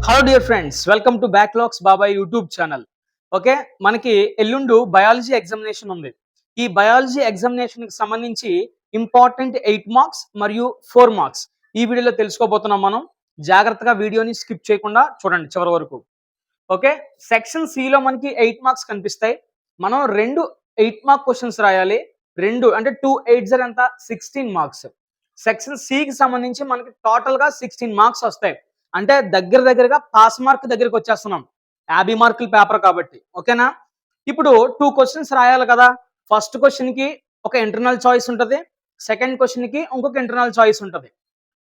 Hello dear friends, welcome to backlogs బాబాయ్ YouTube channel. Okay, మనకి ఎల్లుండు biology examination ఉంది. ఈ బయాలజీ ఎగ్జామినేషన్ కి సంబంధించి ఇంపార్టెంట్ 8 మార్క్స్ మరియు 4 మార్క్స్ ఈ వీడియోలో తెలుసుకోబోతున్నాం. మనం జాగ్రత్తగా వీడియోని స్కిప్ చేయకుండా చూడండి చివరి వరకు. ఓకే, సెక్షన్ సి లో మనకి 8 మార్క్స్ కనిపిస్తాయి. మనం రెండు 8 మార్క్ క్వశ్చన్స్ రాయాలి. రెండు అంటే 2 8 ఎంత 16 మార్క్స్. సెక్షన్ సి కి సంబంధించి మనకి టోటల్ గా 16 మార్క్స్ వస్తాయి. అంటే దగ్గరగా పాస్ మార్క్ దగ్గరికి వచ్చేస్తున్నాం. 50 మార్కుల పేపర్ కాబట్టి. ఓకేనా? ఇప్పుడు 2 క్వశ్చన్స్ రాయాలి కదా. ఫస్ట్ క్వశ్చన్ కి ఒక ఇంటర్నల్ చాయిస్ ఉంటుంది, సెకండ్ క్వశ్చన్ కి ఇంకొక ఇంటర్నల్ చాయిస్ ఉంటుంది.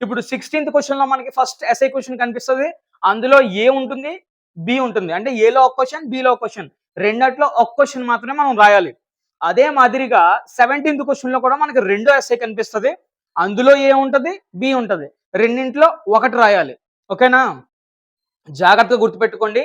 ఇప్పుడు 16th క్వశ్చన్ లో మనకి ఫస్ట్ ఎస్ఐ క్వశ్చన్ కనిపిస్తుంది. అందులో ఏ ఉంటుంది, బి ఉంటుంది. అంటే ఏలో ఒక క్వశ్చన్, బిలో ఒక క్వశ్చన్, రెండిట్లో ఒక క్వశ్చన్ మాత్రమే మనం రాయాలి. అదే మాదిరిగా 17th క్వశ్చన్ లో కూడా మనకి రెండో ఎస్ఐ కనిపిస్తుంది. అందులో ఏ ఉంటుంది, బి ఉంటుంది. రెండింట్లో ఒకటి రాయాలి. ఓకేనా? జాగ్రత్తగా గుర్తుపెట్టుకోండి.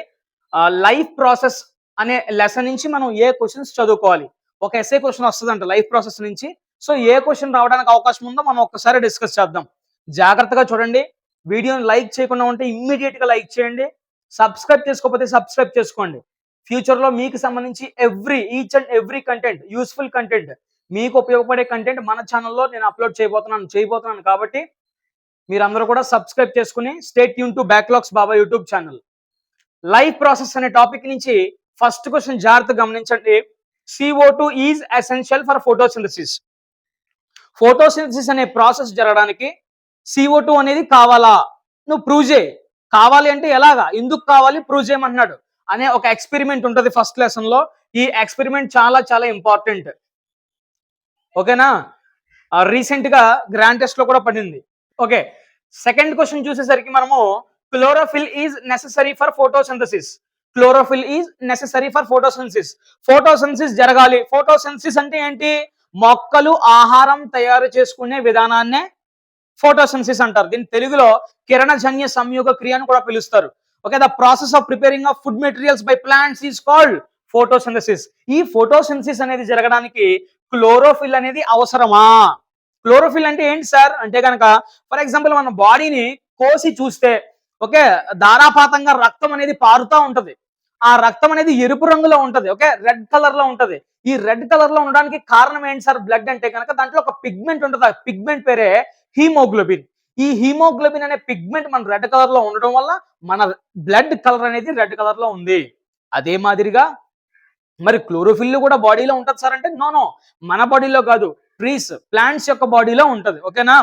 లైఫ్ ప్రాసెస్ అనే లెసన్ నుంచి మనం ఏ క్వశ్చన్స్ చదువుకోవాలి. ఒక ఎస్ఏ క్వశ్చన్ వస్తుందంట లైఫ్ ప్రాసెస్ నుంచి. సో ఏ క్వశ్చన్ రావడానికి అవకాశం ఉందో మనం ఒక్కసారి డిస్కస్ చేద్దాం. జాగ్రత్తగా చూడండి. వీడియోని లైక్ చేయకుండా ఉంటే ఇమ్మీడియట్ గా లైక్ చేయండి. సబ్స్క్రైబ్ చేసుకోకపోతే సబ్స్క్రైబ్ చేసుకోండి. ఫ్యూచర్ లో మీకు సంబంధించి each and every content, useful content, మీకు ఉపయోగపడే కంటెంట్ మన ఛానల్లో నేను అప్లోడ్ చేయబోతున్నాను కాబట్టి మీరందరూ కూడా సబ్స్క్రైబ్ చేసుకుని stay tune to backlogs Baba YouTube channel. Life process అనే టాపిక్ నుంచి ఫస్ట్ క్వశ్చన్ జాగ్రత్తగా గమనించండి. CO2 is essential for photosynthesis. Photosynthesis అనే ప్రాసెస్ జరగడానికి CO2 అనేది కావాలా? నువ్వు ప్రూవ్ చేయి. కావాలి అంటే ఎలాగా, ఎందుకు కావాలి, ప్రూవ్ చేయమంటున్నాడు అనే ఒక ఎక్స్పెరిమెంట్ ఉంటుంది ఫస్ట్ లెసన్ లో. ఈ ఎక్స్పెరిమెంట్ చాలా చాలా ఇంపార్టెంట్. ఓకేనా? రీసెంట్ గా గ్రాండ్ టెస్ట్ లో కూడా పడింది. ఓకే, సెకండ్ క్వశ్చన్ చూసేసరికి మనము chlorophyll is necessary for photosynthesis. Chlorophyll is necessary for photosynthesis. Photosynthesis జరగాలి. ఫోటోసింథసిస్ అంటే ఏంటి? మొక్కలు ఆహారం తయారు చేసుకునే విధానాన్నే ఫోటోసింథసిస్ అంటారు. దీని తెలుగులో కిరణజన్య సంయోగ క్రియ అని కూడా పిలుస్తారు. Okay, the process of preparing of food materials by plants is called photosynthesis. ఈ ఫోటోసింథసిస్ అనేది జరగడానికి క్లోరోఫిల్ అనేది అవసరమా? క్లోరోఫిల్ అంటే ఏంటి సార్ అంటే కనుక, ఫర్ ఎగ్జాంపుల్ మన బాడీని కోసి చూస్తే ఓకే, ధారాపాతంగా రక్తం అనేది పారుతూ ఉంటది. ఆ రక్తం అనేది ఎరుపు రంగులో ఉంటది. ఓకే, రెడ్ కలర్ లో ఉంటది. ఈ రెడ్ కలర్ లో ఉండడానికి కారణం ఏంటి సార్? బ్లడ్ అంటే కనుక దాంట్లో ఒక పిగ్మెంట్ ఉంటుంది. ఆ పిగ్మెంట్ పేరే హీమోగ్లోబిన్. ఈ హీమోగ్లోబిన్ అనే పిగ్మెంట్ మన రెడ్ కలర్ లో ఉండడం వల్ల మన బ్లడ్ కలర్ అనేది రెడ్ కలర్ లో ఉంది. అదే మాదిరిగా మరి క్లోరోఫిల్ కూడా బాడీలో ఉంటుంది సార్ అంటే నో, మన బాడీలో కాదు, ప్లాంట్స్ యొక్క బాడీలో ఉంటది. ఓకేనా?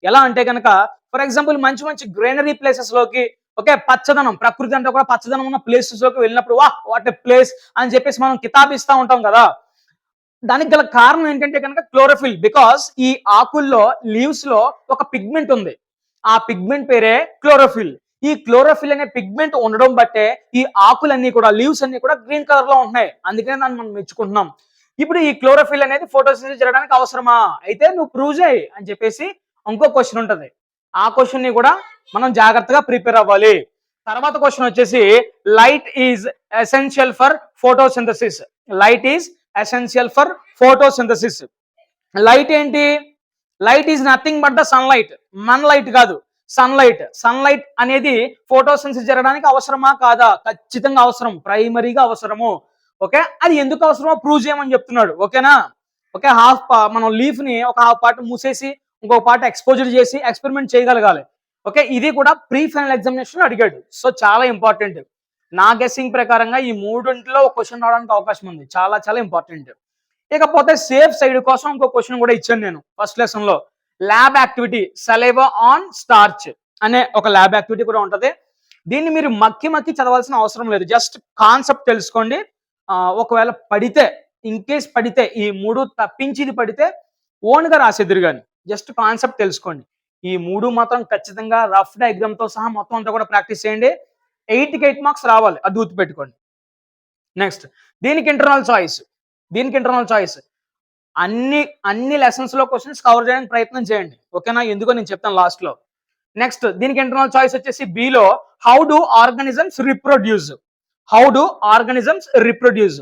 ఎలా అంటే కనుక ఫర్ ఎగ్జాంపుల్ మంచి గ్రీనరీ ప్లేసెస్ లోకి, ఓకే, పచ్చదనం, ప్రకృతి అంటే కూడా పచ్చదనం ఉన్న ప్లేసెస్ లోకి వెళ్ళినప్పుడు వాట్ ఎ ప్లేస్ అని చెప్పేసి మనం కితాబిస్తా ఉంటాం కదా. దానికి గల కారణం ఏంటంటే కనుక క్లోరోఫిల్. బికాస్ ఈ ఆకుల్లో, లీవ్స్ లో ఒక పిగ్మెంట్ ఉంది. ఆ పిగ్మెంట్ పేరే క్లోరోఫిల్. ఈ క్లోరోఫిల్ అనే పిగ్మెంట్ ఉండడం బట్టే ఈ ఆకులన్నీ కూడా, లీవ్స్ అన్ని కూడా గ్రీన్ కలర్ లో ఉంటున్నాయి. అందుకనే దాన్ని మనం మెచ్చుకుంటున్నాం. ఇప్పుడు ఈ క్లోరోఫిల్ అనేది ఫోటోసింథసిస్ జరగడానికి అవసరమా? అయితే నువ్వు ప్రూవ్ చేయి అని చెప్పేసి ఇంకో క్వశ్చన్ ఉంటది. ఆ క్వశ్చన్ ని కూడా మనం జాగ్రత్తగా ప్రిపేర్ అవ్వాలి. తర్వాత క్వశ్చన్ వచ్చేసి light is essential for photosynthesis. Light is essential for photosynthesis. Light ఏంటి? Light is nothing but the sunlight. మన లైట్ కాదు, సన్లైట్. సన్లైట్ అనేది ఫోటోసింథసిస్ జరగడానికి అవసరమా కాదా? ఖచ్చితంగా అవసరం, ప్రైమరీగా అవసరము. ఓకే, అది ఎందుకు అవసరమో ప్రూవ్ చేయమని చెప్తున్నాడు. ఓకేనా? ఓకే, మనం లీఫ్ ని ఒక హాఫ్ పార్ట్ మూసేసి ఇంకొక పార్ట్ ఎక్స్పోజర్ చేసి ఎక్స్పెరిమెంట్ చేయగలగాలి. ఓకే, ఇది కూడా ప్రీ ఫైనల్ ఎగ్జామినేషన్ అడిగాడు. సో చాలా ఇంపార్టెంట్. నా గెస్సింగ్ ప్రకారంగా ఈ మూడింటిలో ఒక క్వశ్చన్ రావడానికి అవకాశం ఉంది. చాలా చాలా ఇంపార్టెంట్. ఇకపోతే సేఫ్ సైడ్ కోసం ఇంకో క్వశ్చన్ కూడా ఇచ్చాను నేను ఫస్ట్ లెసన్ లో. Lab activity saliva on starch అనే ఒక ల్యాబ్ యాక్టివిటీ కూడా ఉంటది. దీన్ని మీరు మక్కి చదవాల్సిన అవసరం లేదు. జస్ట్ కాన్సెప్ట్ తెలుసుకోండి. ఒకవేళ పడితే, ఇన్ కేస్ పడితే, ఈ మూడు తప్పించి ఇది పడితే ఓన్ గా రాసేద్దరు కానీ జస్ట్ కాన్సెప్ట్ తెలుసుకోండి. ఈ మూడు మాత్రం ఖచ్చితంగా రఫ్ డయాగ్రామ్ తో సహా మొత్తం అంతా కూడా ప్రాక్టీస్ చేయండి. 8కి 8 మార్క్స్ రావాలి, అది గుర్తుపెట్టుకోండి. నెక్స్ట్ దీనికి ఇంటర్నల్ చాయిస్. అన్ని లెసన్స్ లో క్వశ్చన్స్ కవర్ చేయడానికి ప్రయత్నం చేయండి. ఓకేనా? ఎందుకో నేను చెప్తాను లాస్ట్ లో. నెక్స్ట్ దీనికి ఇంటర్నల్ చాయిస్ వచ్చేసి below how do organisms reproduce.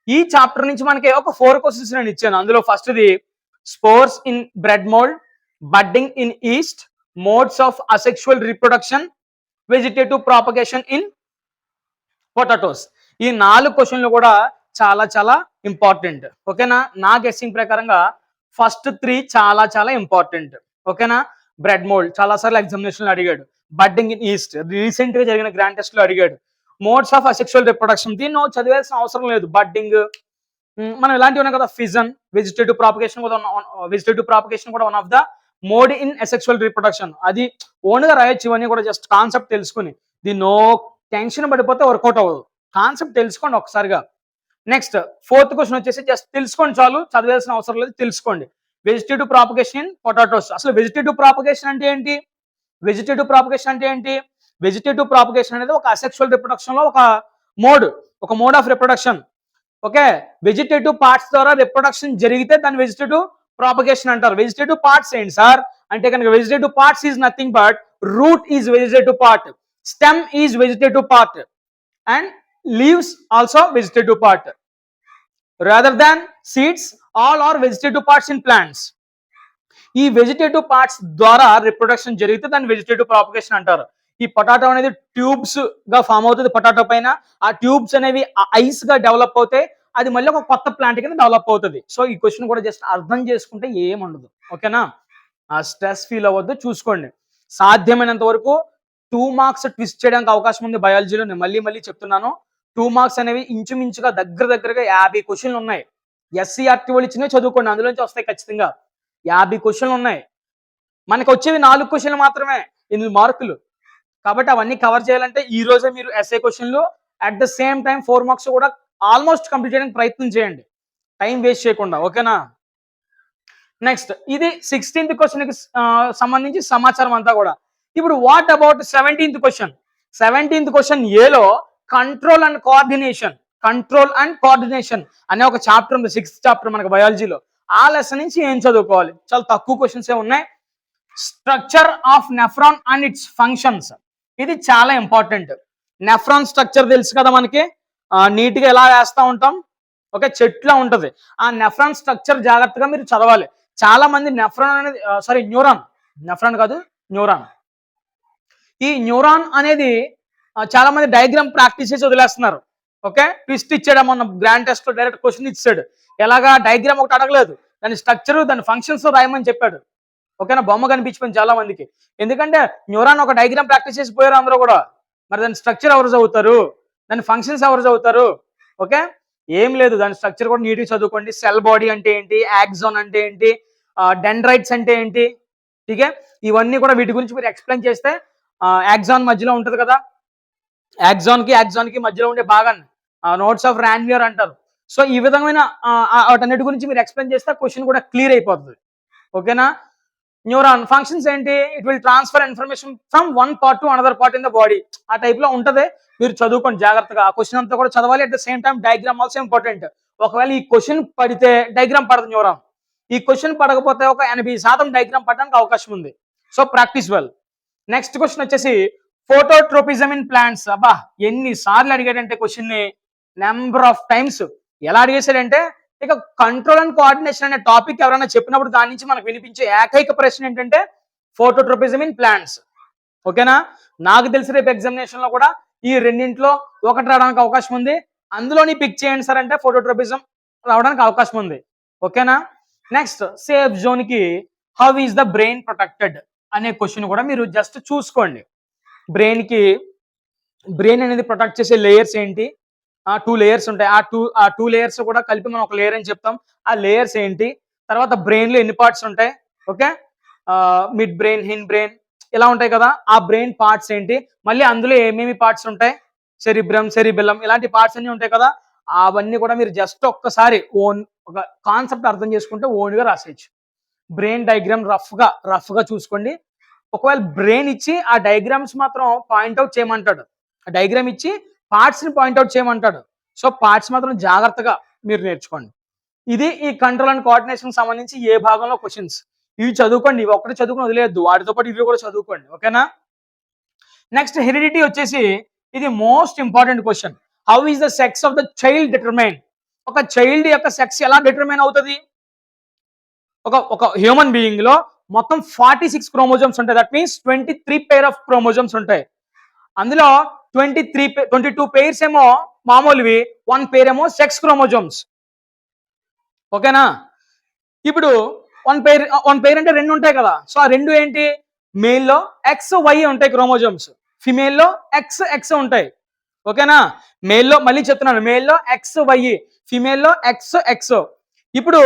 ఈ చాప్టర్ నుంచి మనకి ఒక 4 క్వశ్చన్స్ నేను ఇచ్చాను. అందులో ఫస్ట్ది spores in bread mould, budding in yeast, modes of asexual reproduction, vegetative propagation in potatoes. ఈ 4 క్వశ్చన్లు కూడా చాలా చాలా ఇంపార్టెంట్. ఓకేనా? నా గెస్సింగ్ ప్రకారంగా ఫస్ట్ 3 చాలా చాలా ఇంపార్టెంట్. ఓకేనా? బ్రెడ్ మోల్డ్ చాలా సార్లు ఎగ్జామినేషన్ లో అడిగాడు. బడ్డింగ్ ఇన్ ఈస్ట్ రీసెంట్ గా జరిగిన గ్రాండ్ టెస్ట్ లో అడిగాడు. మోడ్స్ ఆఫ్ అసెక్షువల్ రిప్రొడక్షన్ దీన్ని చదివాల్సిన అవసరం లేదు. బడ్డింగ్ మనం ఇలాంటివి ఉన్నాయి కదా, ఫిజన్, వెజిటేటివ్ ప్రాపగేషన్ కూడా one of the mode in asexual reproduction. అది ఓన్ గా రాయొచ్చు. ఇవన్నీ కూడా జస్ట్ కాన్సెప్ట్ తెలుసుకుని, దీన్ని టెన్షన్ పడిపోతే వర్కౌట్ అవ్వదు. కాన్సెప్ట్ తెలుసుకోండి ఒకసారిగా. నెక్స్ట్ 4th క్వశ్చన్ వచ్చేసి జస్ట్ తెలుసుకోండి చాలు, చదివాల్సిన అవసరం లేదు, తెలుసుకోండి. Vegetative propagation in potatoes. అసలు వెజిటేటివ్ ప్రాపగేషన్ అంటే ఏంటి? వెజిటేటివ్ ప్రాపగేషన్ అంటే ఏంటి? వెజిటేటివ్ ప్రాపగేషన్ అనేది ఒక అసెక్షువల్ రిప్రొడక్షన్ లో ఒక mode of reproduction. Okay, vegetative parts ద్వారా రిప్రొడక్షన్ జరిగితే దాన్ని వెజిటేటివ్ ప్రాపగేషన్ అంటారు. వెజిటేటివ్ పార్ట్స్ ఏంటి సార్ అంటే కనుక vegetative parts is nothing but root is vegetative part, stem is vegetative part and leaves also vegetative part. Rather than seeds, all are vegetative parts in plants. ఈ vegetative parts ద్వారా reproduction జరిగితే దాన్ని vegetative propagation అంటారు. ఈ potato అనేది tubes గా form అవుతుంది. Potato పైన ఆ ట్యూబ్స్ అనేవి ఐస్ గా డెవలప్ అవుతాయి. అది మళ్ళీ ఒక కొత్త ప్లాంట్ కింద డెవలప్ అవుతుంది. సో ఈ క్వశ్చన్ కూడా జస్ట్ అర్థం చేసుకుంటే ఏముండదు. ఓకేనా? ఆ స్ట్రెస్ ఫీల్ అవ్వద్దు, చూసుకోండి. సాధ్యమైనంత వరకు 2 మార్క్స్ ట్విస్ట్ చేయడానికి అవకాశం ఉంది బయాలజీలో. నేను మళ్ళీ చెప్తున్నాను, 2 మార్క్స్ అనేవి ఇంచుమించుగా దగ్గరగా 50 క్వశ్చన్లు ఉన్నాయి. ఎస్సీఆర్టీ వాళ్ళు ఇచ్చినవి చదువుకోండి, అందులోంచి వస్తాయి ఖచ్చితంగా. 50 క్వశ్చన్లు ఉన్నాయి. మనకు వచ్చేవి 4 క్వశ్చన్లు మాత్రమే, 8 మార్కులు. కాబట్టి అవన్నీ కవర్ చేయాలంటే ఈ రోజే మీరు ఎస్ఏ క్వశ్చన్లు at the same time 4 marks కూడా ఆల్మోస్ట్ కంప్లీట్ చేయడానికి ప్రయత్నం చేయండి, టైం వేస్ట్ చేయకుండా. ఓకేనా? నెక్స్ట్ ఇది 16th క్వశ్చన్ కి సంబంధించి సమాచారం అంతా కూడా. ఇప్పుడు what about 17th question? 17th question ఏలో కంట్రోల్ అండ్ కోఆర్డినేషన్ అనే ఒక చాప్టర్ ఉంది, 6th చాప్టర్ మనకు బయాలజీలో. ఆ లెసన్ నుంచి ఏం చదువుకోవాలి? చాలా తక్కువ క్వశ్చన్స్ ఉన్నాయి. Structure of nephron and it's functions, ఇది చాలా ఇంపార్టెంట్. నెఫ్రాన్ స్ట్రక్చర్ తెలుసు కదా మనకి, నీట్ గా ఎలా వేస్తా ఉంటాం. ఓకే, చెట్లా ఉంటది. ఆ నెఫ్రాన్ స్ట్రక్చర్ జాగ్రత్తగా మీరు చదవాలి. చాలా మంది నెఫ్రాన్ అనేది నెఫ్రాన్ కాదు, న్యూరాన్. ఈ న్యూరాన్ అనేది చాలా మంది డయాగ్రామ్ ప్రాక్టీస్ చేసి వదిలేస్తున్నారు. ఓకే, ట్విస్ట్ ఇచ్చాడు మొన్న గ్రాండ్ టెస్ట్ లో, డైరెక్ట్ క్వశ్చన్ ఇచ్చాడు. ఎలాగా డయాగ్రామ్ ఒకటి అడగలేదు, దాని స్ట్రక్చర్ దాని ఫంక్షన్స్ రాయమని చెప్పాడు. ఓకేనా? బొమ్మ కనిపించిపోయింది చాలా మందికి. ఎందుకంటే న్యూరాన్ ఒక డయాగ్రామ్ ప్రాక్టీస్ చేసి పోయారు అందరూ కూడా. మరి దాని స్ట్రక్చర్ ఎవరు చదువుతారు, దాని ఫంక్షన్స్ ఎవరు చదువుతారు? ఓకే, ఏం లేదు, దాని స్ట్రక్చర్ కూడా నీట్గా చదువుకోండి. సెల్ బాడీ అంటే ఏంటి, యాక్సాన్ అంటే ఏంటి, డెండ్రైట్స్ అంటే ఏంటి, ఠీకే, ఇవన్నీ కూడా వీటి గురించి మీరు ఎక్స్ప్లెయిన్ చేస్తే, యాక్సాన్ మధ్యలో ఉంటది కదా, యాక్సాన్ కి మధ్యలో ఉండే భాగాన్ని నోట్స్ ఆఫ్ రాన్వియర్ అంటారు. సో ఈ విధమైన వాటన్నిటి గురించి మీరు ఎక్స్ప్లెయిన్ చేస్తే క్వశ్చన్ కూడా క్లియర్ అయిపోతుంది. ఓకేనా? న్యూరాన్ ఫంక్షన్స్ ఏంటి? It will transfer information from one part to another part in the body. ఆ టైప్ లో ఉంటది, మీరు చదువుకోండి జాగ్రత్తగా. ఆ క్వశ్చన్ అంతా కూడా చదవాలి. At the same time diagram also important. ఒకవేళ ఈ క్వశ్చన్ పడితే డయాగ్రామ్ పడదు న్యూరాన్, ఈ క్వశ్చన్ పడకపోతే ఒక 80% డయాగ్రామ్ పడడానికి అవకాశం ఉంది. So practice well. Next question వచ్చేసి ఫోటోట్రోపిజం ఇన్ ప్లాంట్స్. అబ్బా, ఎన్ని సార్లు అడిగాడంటే క్వశ్చన్ ని, నెంబర్ ఆఫ్ టైమ్స్. ఎలా అడిగేశాడంటే, ఇక కంట్రోల్ అండ్ కోఆర్డినేషన్ అనే టాపిక్ ఎవరైనా చెప్పినప్పుడు దాని నుంచి మనకు వినిపించే ఏకైక ప్రశ్న ఏంటంటే ఫోటోట్రోపిజం ఇన్ ప్లాంట్స్. ఓకేనా? నాకు తెలిసి రేపు ఎగ్జామినేషన్ లో కూడా ఈ రెండింటిలో ఒకటి రావడానికి అవకాశం ఉంది. అందులోని పిక్ చేయండి సార్ అంటే ఫోటోట్రోపిజం రావడానికి అవకాశం ఉంది. ఓకేనా? నెక్స్ట్ సేఫ్ జోన్ కి how is the brain protected అనే క్వశ్చన్ కూడా మీరు జస్ట్ చూసుకోండి. బ్రెయిన్ అనేది ప్రొటెక్ట్ చేసే లేయర్స్ ఏంటి? 2 లేయర్స్ ఉంటాయి. ఆ టూ లేయర్స్ కూడా కలిపి మనం ఒక లేయర్ అని చెప్తాం. ఆ లేయర్స్ ఏంటి? తర్వాత బ్రెయిన్ లో ఎన్ని పార్ట్స్ ఉంటాయి? Okay, mid brain, Hind brain ఇలా ఉంటాయి కదా. ఆ బ్రెయిన్ పార్ట్స్ ఏంటి? మళ్ళీ అందులో ఏమేమి పార్ట్స్ ఉంటాయి? సెరిబ్రమ్, సెరిబెల్లం ఇలాంటి పార్ట్స్ అన్ని ఉంటాయి కదా. అవన్నీ కూడా మీరు జస్ట్ ఒక్కసారి ఒక కాన్సెప్ట్ అర్థం చేసుకుంటే ఓన్ గా రాసేయచ్చు. బ్రెయిన్ డయాగ్రామ్ రఫ్ గా చూసుకోండి. ఒకవేళ బ్రెయిన్ ఇచ్చి ఆ డయాగ్రామ్స్ మాత్రం పాయింట్అవుట్ చేయమంటాడు, ఆ డయాగ్రామ్ ఇచ్చి పార్ట్స్ ని పాయింట్అవుట్ చేయమంటాడు. సో పార్ట్స్ మాత్రం జాగ్రత్తగా మీరు నేర్చుకోండి. ఇది ఈ కంట్రోల్ అండ్ కోఆర్డినేషన్ సంబంధించి ఏ భాగంలో క్వశ్చన్స్. ఇవి చదువుకోండి, ఇవి ఒక్కటి చదువుకుని వదిలేయద్దు, వాటితో పాటు ఇవి కూడా చదువుకోండి. ఓకేనా? నెక్స్ట్ హెరిడిటీ వచ్చేసి ఇది most important question. How is the sex of the child determine? ఒక చైల్డ్ యొక్క సెక్స్ ఎలా డిటర్మైన్ అవుతుంది? ఒక హ్యూమన్ బీయింగ్ లో మొత్తం 46 క్రోమోజోమ్స్ ఉంటాయి. That means 23 pair of chromosomes ఉంటాయి. అందులో 22 పెయిర్స్ ఏమో మామూలువి, 1 పెయిర్ ఏమో సెక్స్ క్రోమోజోమ్స్. ఓకేనా? ఇప్పుడు 1 పెయిర్ అంటే 2 ఉంటాయి కదా. సో ఆ 2 ఏంటి? మేల్లో XY ఉంటాయి క్రోమోజోమ్స్, ఫిమేల్లో XX ఉంటాయి. ఓకేనా? మేల్లో మళ్ళీ చెప్తున్నాను, మేల్లో XY, ఫిమేల్లో XX. ఇప్పుడు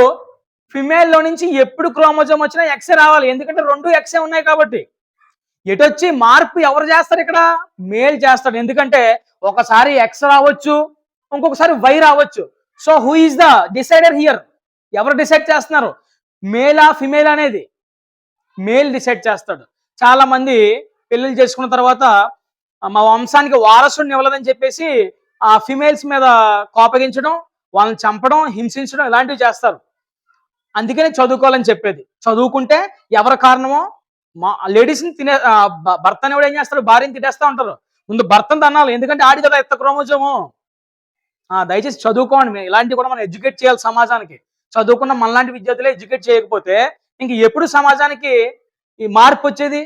ఫిమేల్లో నుంచి ఎప్పుడు క్రోమోజోమ్ వచ్చినా ఎక్సే రావాలి, ఎందుకంటే 2 ఎక్సే ఉన్నాయి కాబట్టి. ఎటొచ్చి మార్పు ఎవరు చేస్తారు ఇక్కడ? మేల్ చేస్తాడు. ఎందుకంటే ఒకసారి ఎక్స్ రావచ్చు, ఇంకొకసారి వై రావచ్చు. So who is the decider here? ఎవరు డిసైడ్ చేస్తున్నారు? మేలా ఫిమేల్ అనేది మేల్ డిసైడ్ చేస్తాడు. చాలా మంది పెళ్లిళ్ళు చేసుకున్న తర్వాత మా వంశానికి వారసుడిని ఇవ్వలేదని చెప్పేసి ఆ ఫిమేల్స్ మీద కోపగించడం, వాళ్ళని చంపడం, హింసించడం ఇలాంటివి చేస్తారు. అందుకనే చదువుకోవాలని చెప్పేది. చదువుకుంటే ఎవరి కారణమో మా లేడీస్ని భర్తని కూడా ఏం చేస్తారు? భార్యని తిట్టేస్తా ఉంటారు. ముందు భర్తను తన్నాలి, ఎందుకంటే ఆడి కదా ఎత్త క్రోమోజోము. దయచేసి చదువుకోండి. ఇలాంటివి కూడా మనం ఎడ్యుకేట్ చేయాలి సమాజానికి. చదువుకున్న మనలాంటి విద్యార్థులే ఎడ్యుకేట్ చేయకపోతే ఇంక ఎప్పుడు సమాజానికి ఈ మార్పు వచ్చేది?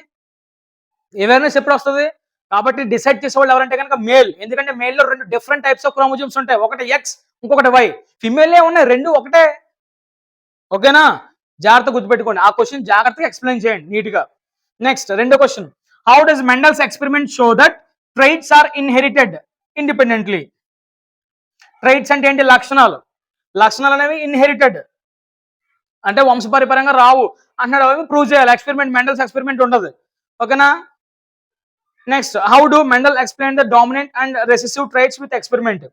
అవేర్నెస్ ఎప్పుడు వస్తుంది? కాబట్టి డిసైడ్ చేసేవాళ్ళు ఎవరంటే కనుక మేల్. ఎందుకంటే మేల్లో 2 డిఫరెంట్ టైప్స్ ఆఫ్ క్రోమోజోమ్స్ ఉంటాయి. ఒకటి ఎక్స్, ఇంకొకటి వై. ఫిమేలే ఉన్నాయి, 2 ఒకటే. ఓకేనా? జాగ్రత్త గుర్తుపెట్టుకోండి. ఆ క్వశ్చన్ జాగ్రత్తగా ఎక్స్ప్లెయిన్ చేయండి నీట్గా. నెక్స్ట్ రెండో question, how does Mendel's experiment show that traits are inherited independently? Traits అంటే ఏంటి? లక్షణాలు. లక్షణాలు అనేవి ఇన్హెరిటెడ్ అంటే వంశపరిపరంగా రావు అంటున్నాడు. అవి ప్రూవ్ చేయాలి. ఎక్స్పెరిమెంట్, మెండల్స్ ఎక్స్పెరిమెంట్ ఉండదు. ఓకేనా? Next, how do Mendel explain the dominant and recessive traits with experiment?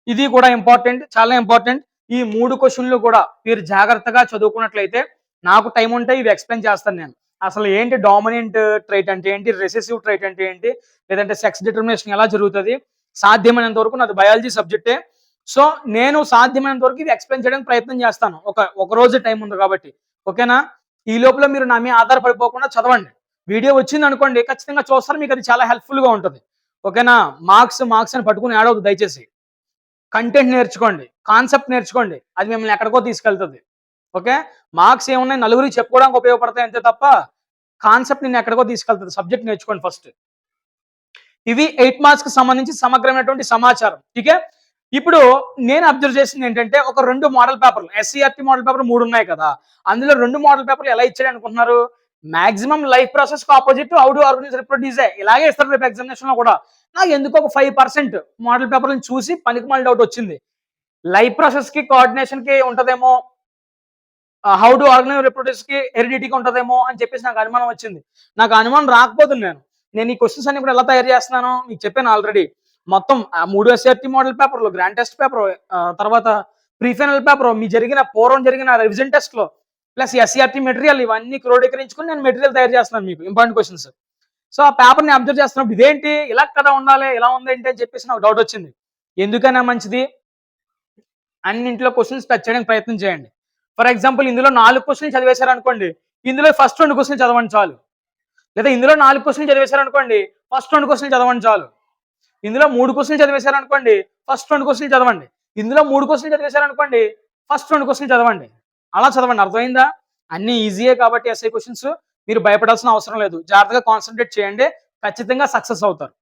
ఇది కూడా ఇంపార్టెంట్, చాలా ఇంపార్టెంట్. ఈ 3 క్వశ్చన్లు కూడా మీరు జాగ్రత్తగా చదువుకున్నట్లయితే నాకు టైం ఉంటే ఇవి ఎక్స్ప్లెయిన్ చేస్తాను నేను. అసలు ఏంటి డామినెంట్ ట్రైట్ అంటే ఏంటి, రెసెసివ్ ట్రైట్ అంటే ఏంటి, లేదంటే సెక్స్ డిటర్మినేషన్ ఎలా జరుగుతుంది, సాధ్యమైనంత వరకు నాది బయాలజీ సబ్జెక్టే. సో నేను సాధ్యమైనంత వరకు ఇది ఎక్స్ప్లెయిన్ చేయడానికి ప్రయత్నం చేస్తాను. ఒక రోజు టైం ఉంది కాబట్టి. ఓకేనా? ఈ లోపల మీరు నా మీద ఆధారపడిపోకుండా చదవండి. వీడియో వచ్చింది అనుకోండి, ఖచ్చితంగా చూస్తారు, మీకు అది చాలా హెల్ప్ఫుల్గా ఉంటుంది. ఓకేనా? మార్క్స్ అని పట్టుకుని ఆడవద్దు దయచేసి. కంటెంట్ నేర్చుకోండి, కాన్సెప్ట్ నేర్చుకోండి, అది మిమ్మల్ని ఎక్కడికో తీసుకెళ్తుంది. ఓకే? మార్క్స్ ఏమున్నాయి? నలుగురికి చెప్పుకోవడానికి ఉపయోగపడతాయి అంతే తప్ప కాన్సెప్ట్ నిన్ను ఎక్కడికో తీసుకెళ్తుంది. సబ్జెక్ట్ నేర్చుకోండి ఫస్ట్. ఇవి 8 మార్క్స్ కి సంబంధించి సమగ్రమైనటువంటి సమాచారం. ఠీకే? ఇప్పుడు నేను అబ్జర్వ్ చేసింది ఏంటంటే, ఒక 2 మోడల్ పేపర్లు, SCRT మోడల్ పేపర్ 3 ఉన్నాయి కదా, అందులో 2 మోడల్ పేపర్లు ఎలా ఇచ్చాడు అనుకుంటున్నారు? మాక్సిమం లైఫ్ ప్రాసెస్ కి opposite how do organise reproduce, ఇలాగే ఇస్తారు రేపు ఎగ్జామినేషన్ లో కూడా. నాకు ఎందుకో ఒక 5% మోడల్ పేపర్లను చూసి పనికిమాలిన డౌట్ వచ్చింది. లైఫ్ ప్రాసెస్ కి, కోఆర్డినేషన్ కి ఉంటదేమో, హౌ డు ఆర్గనైజ్ రిప్రొడ్యూస్ కి హెరిడిటీకి ఉంటదేమో అని చెప్పేసి నాకు అనుమానం వచ్చింది. నాకు అనుమానం రాకపోతుంది. నేను ఈ క్వశ్చన్స్ అన్ని కూడా ఎలా తయారు చేస్తున్నాను మీకు చెప్పాను ఆల్రెడీ. మొత్తం 3 SCRT మోడల్ పేపర్లు, గ్రాండ్ టెస్ట్ పేపర్, తర్వాత ప్రీ ఫైనల్ పేపర్, మీ పూర్వం జరిగిన రివిజన్ టెస్ట్ లో, ప్లస్ SCRT మెటీరియల్, ఇవన్నీ క్రోడీకరించుకుని నేను మెటీరియల్ తయారు చేస్తున్నాను మీకు ఇంపార్టెంట్ క్వశ్చన్స్. సో ఆ పేపర్ ని అబ్జర్వ్ చేస్తున్నప్పుడు ఇదేంటి ఇలా కదా ఉండాలి, ఇలా ఉంది ఏంటి అని చెప్పేసి నాకు డౌట్ వచ్చింది. ఎందుకైనా మంచిది అన్నింటిలో క్వశ్చన్స్ టచ్ చేయడానికి ప్రయత్నం చేయండి. ఫర్ ఎగ్జాంపుల్ ఇందులో 4 క్వశ్చన్లు చదివేశారు అనుకోండి, ఇందులో ఫస్ట్ 2 క్వశ్చన్లు చదవండి చాలు. లేదా ఇందులో 4 క్వశ్చన్లు చదివేశారు అనుకోండి, ఫస్ట్ 2 క్వశ్చన్లు చదవండి చాలు. ఇందులో 3 క్వశ్చన్లు చదివేశారు అనుకోండి, ఫస్ట్ 2 క్వశ్చన్లు చదవండి. ఇందులో 3 క్వశ్చన్లు చదివేశారు అనుకోండి, ఫస్ట్ 2 క్వశ్చన్లు చదవండి. అలా చదవండి. అర్థమైందా? అన్ని ఈజీయే కాబట్టి ఎస్ఐ క్వశ్చన్స్ మీరు భయపడాల్సిన అవసరం లేదు. జాగ్రత్తగా కాన్సన్ట్రేట్ చేయండి, ఖచ్చితంగా సక్సెస్ అవుతారు.